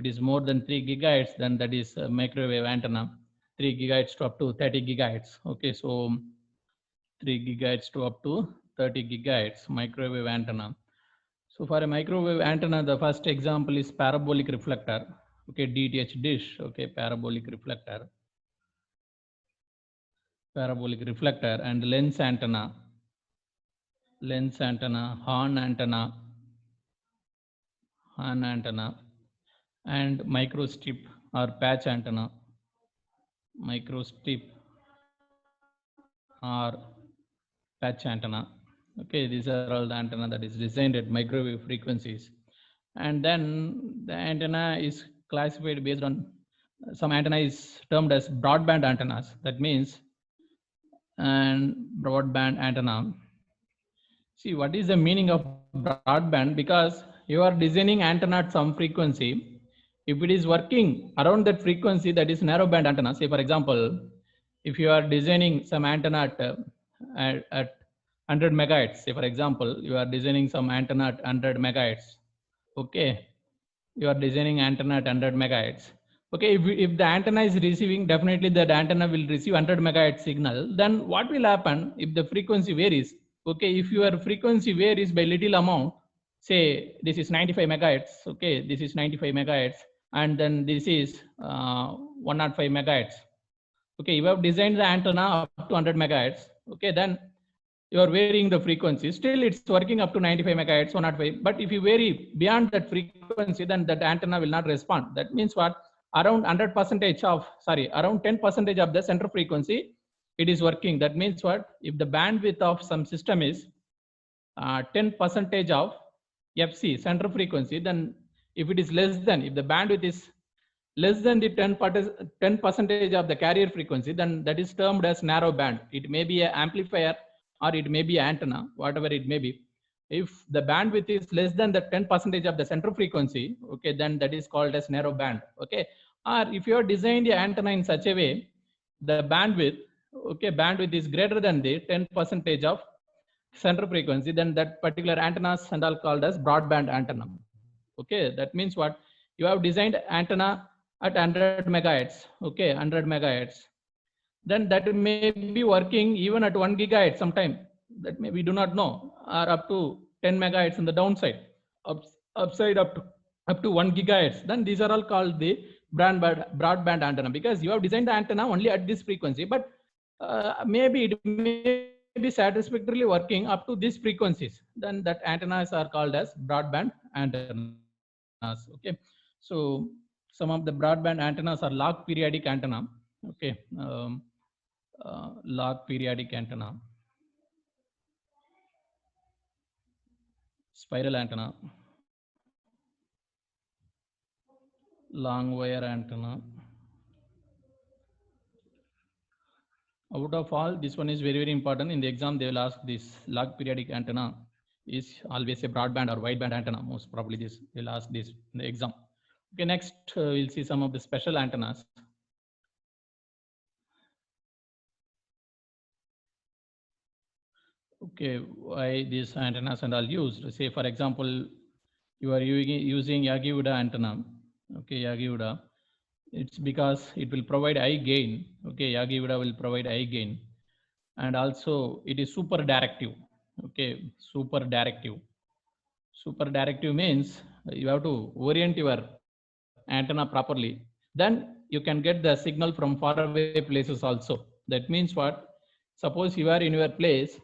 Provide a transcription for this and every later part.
it is more than 3 gigahertz, then that is a microwave antenna. 3 gigahertz to up to 30 gigahertz. Okay, so 3 gigahertz to up to 30 gigahertz microwave antenna. So for a microwave antenna, the first example is parabolic reflector. Okay, DTH dish. Okay, parabolic reflector, and lens antenna, horn antenna, and microstrip or patch antenna, or patch antenna. Okay, these are all the antenna that is designed at microwave frequencies. And then the antenna is classified based on some antenna is termed as broadband antennas. That means, and broadband antenna. See, what is the meaning of broadband? Because you are designing antenna at some frequency. If it is working around that frequency, that is narrowband antenna. Say, for example, if you are designing some antenna at 100 megahertz, say for example, you are designing some antenna at 100 megahertz. Okay, you are designing antenna at 100 megahertz. Okay, if the antenna is receiving, definitely that antenna will receive 100 megahertz signal. Then what will happen if the frequency varies? Okay, if your frequency varies by little amount, say this is 95 megahertz, okay, this is 95 megahertz, and then this is 105 megahertz. Okay, you have designed the antenna up to 100 megahertz. Okay, then you are varying the frequency. Still, it's working up to 95 megahertz, 105. But if you vary beyond that frequency, then that antenna will not respond. That means what? Around 100% of, around 10% of the center frequency, it is working. That means what? If the bandwidth of some system is 10% of FC, center frequency, then if it is less than, if the bandwidth is less than the 10% of the carrier frequency, then that is termed as narrow band. It may be an amplifier or it may be an antenna, whatever it may be. If the bandwidth is less than the 10% of the center frequency, okay, then that is called as narrow band. Okay, or if you have designed the antenna in such a way, the bandwidth, okay, bandwidth is greater than the 10% of center frequency, then that particular antennas and all called as broadband antenna. Okay, that means what? You have designed antenna at 100 megahertz. Okay, 100 megahertz. Then that may be working even at 1 gigahertz sometime. That may, we do not know, or up to 10 megahertz in the downside, upside up to 1 gigahertz. Then these are all called the broadband antenna, because you have designed the antenna only at this frequency, but maybe it may be satisfactorily working up to these frequencies. Then that antennas are called as broadband antennas. Okay, so some of the broadband antennas are log periodic antenna. Okay, log periodic antenna, spiral antenna, long wire antenna. Out of all, this one is very, very important. In the exam, they will ask this log periodic antenna is always a broadband or wideband antenna. Most probably this, they'll ask this in the exam. Okay, next we'll see some of the special antennas. Okay, why these antennas and all used? Say for example, you are using Yagi-Uda antenna. Okay, Yagi-Uda. It's because it will provide high gain. Okay, Yagi-Uda will provide high gain, and also it is super directive. Okay, super directive. Super directive means you have to orient your antenna properly. Then you can get the signal from faraway places also. That means what? Suppose you are in your place.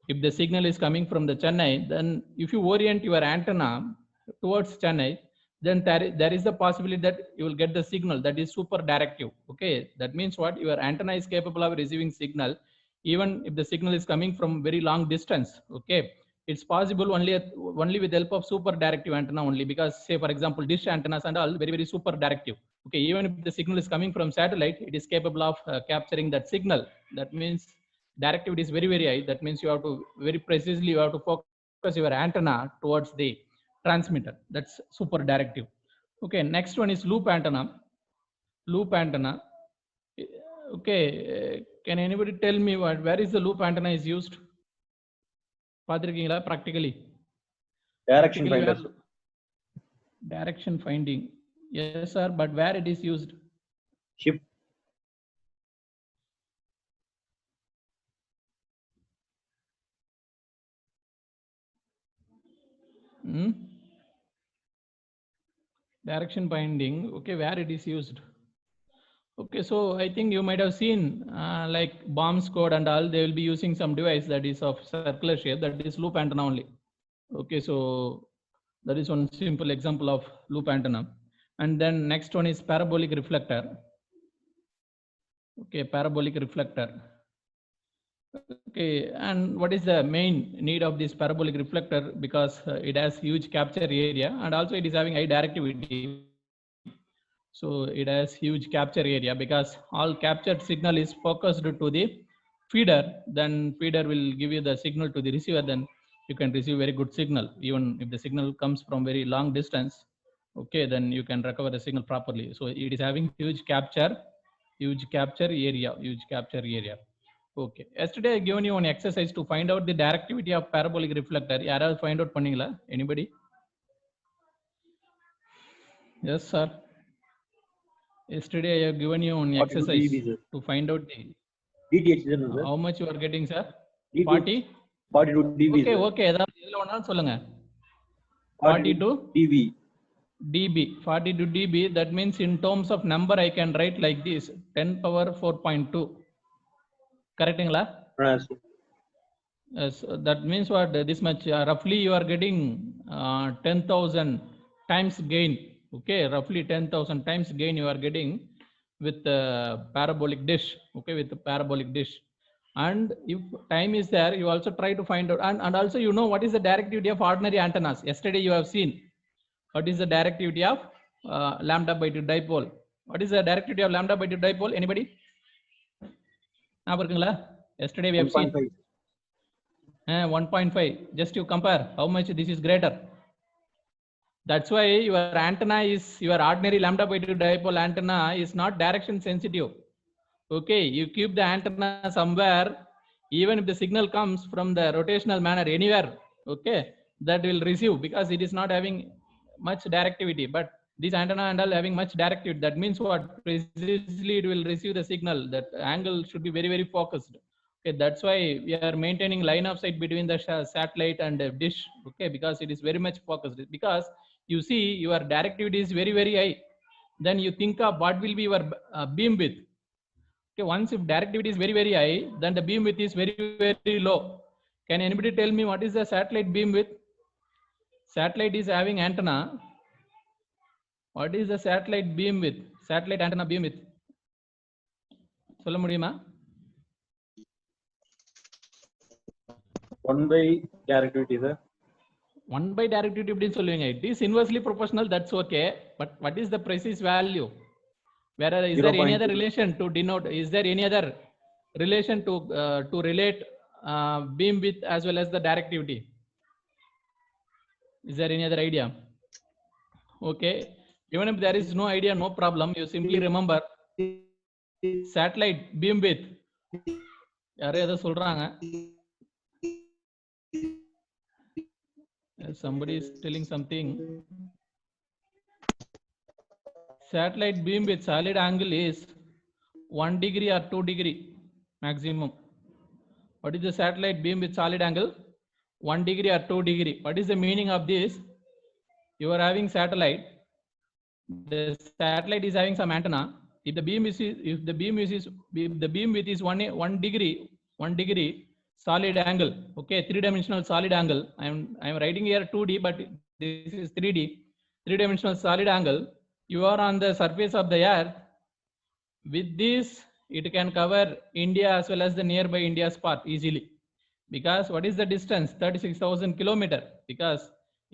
If the signal is coming from the Chennai, then if you orient your antenna towards Chennai, then there is the possibility that you will get the signal that is super directive. Okay, that means what? Your antenna is capable of receiving signal even if the signal is coming from very long distance. Okay, it's possible only with the help of super directive antenna only, because say for example dish antennas and all very, very super directive. Okay, even if the signal is coming from satellite, it is capable of capturing that signal. That means directivity is very, very high. That means you have to very precisely, you have to focus your antenna towards the transmitter. That's super directive. Okay, next one is loop antenna. Loop antenna. Okay, can anybody tell me where is the loop antenna is used? Practically. Direction finder. Direction finding. Yes, sir, but where it is used? Ship. Hmm? Direction binding. Okay, where it is used? Okay, so I think you might have seen like bomb squad and all, they will be using some device that is of circular shape, that is loop antenna only. Okay, so that is one simple example of loop antenna. And then next one is parabolic reflector. Okay, parabolic reflector. Okay, and what is the main need of this parabolic reflector? Because it has huge capture area and also it is having high directivity. So it has huge capture area because all captured signal is focused to the feeder. Then feeder will give you the signal to the receiver. Then you can receive very good signal. Even if the signal comes from very long distance, okay, then you can recover the signal properly. So it is having huge capture area, huge capture area. Okay. Yesterday I given you one exercise to find out the directivity of parabolic reflector. யாராவது find out பண்ணீங்களா? Anybody? Yes, sir. Yesterday I have given you one 42 exercise dB, sir. to find out the DTH தானே sir? how much you are getting, sir? DTH 40? 42 dB, Okay, sir. okay. எதுல வேணாலும் சொல்லுங்க. 42 dB. dB. 42 dB. That means in terms of number I can write like this: 10 power 4.2. Correctingla? Yes. Yes, that means what? This much roughly you are getting 10,000 times gain. Okay, roughly 10,000 times gain you are getting with the parabolic dish. Okay, with the parabolic dish. And if time is there, you also try to find out. And also you know what is the directivity of ordinary antennas. Yesterday you have seen what is the directivity of lambda by 2 dipole. What is the directivity of lambda by 2 dipole? Anybody? Yesterday we have seen 1.5. 1.5. Just you compare how much this is greater. That's why your antenna is, your ordinary lambda by 2 dipole antenna is not direction sensitive. Okay, you keep the antenna somewhere, even if the signal comes from the rotational manner anywhere, okay, that will receive because it is not having much directivity. But this antenna and all having much directivity, that means what? Precisely it will receive the signal. That angle should be very, very focused. Okay, that's why we are maintaining line of sight between the satellite and the dish. Okay, because it is very much focused. Because you see your directivity is very, very high. Then you think of what will be your beam width. Okay, once if directivity is very, very high, then the beam width is very, very low. Can anybody tell me what is the satellite beam width? Satellite is having antenna. What is the satellite beam width? Satellite antenna beam width? சொல்ல முடியுமா? 1 by directivity, sir. 1 by directivity எப்படின்னு சொல்லுவீங்க? It is inversely proportional, that's okay. But what is the precise value? Where is there any other relation to denote? Is there any other relation to relate beam width as well as the directivity? Is there any other idea? Okay, even if there is no idea, no problem. You simply remember satellite beam width. யாரோ ஏதோ சொல்றாங்க. Somebody is telling something. Satellite beam with solid angle is 1 degree or 2 degree maximum. What is the satellite beam with solid angle? 1 degree or 2 degree. What is the meaning of this? You are having satellite. The satellite is having some antenna. If the beam width is 1 degree solid angle. Okay, 3-dimensional solid angle. I am writing here 2D, but this is 3D. 3-dimensional solid angle. You are on the surface of the earth. With this, it can cover India as well as the nearby India's part easily. Because what is the distance? 36,000 kilometer. Because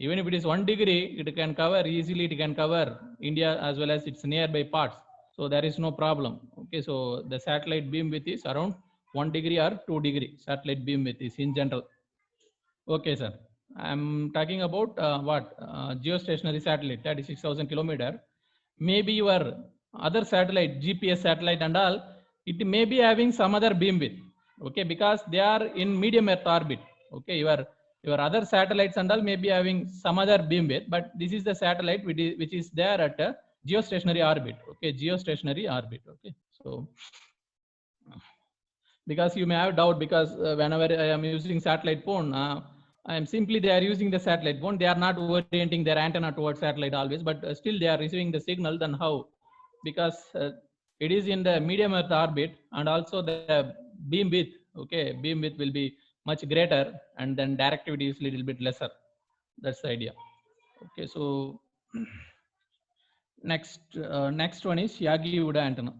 even if it is 1 degree, it can cover easily. It can cover India as well as its nearby parts. So there is no problem. Okay, so the satellite beam width is around 1 degree or 2 degree. Satellite beam width is in general. Okay, sir. I'm talking about geostationary satellite, 36,000 kilometer. Maybe your other satellite, GPS satellite and all, it may be having some other beam width. Okay, because they are in medium earth orbit. Okay, your other satellites and all may be having some other beam width, but this is the satellite which is there at geostationary orbit. Okay, geostationary orbit. Okay, so because you may have doubt, because whenever I am using satellite phone, I am simply they are using the satellite phone. They are not orienting their antenna towards satellite always, but still they are receiving the signal. Then how? Because it is in the medium earth orbit, and also the beam width. Okay, beam width will be much greater, and then directivity is little bit lesser. That's the idea. Okay, so next one is Yagi Uda antenna.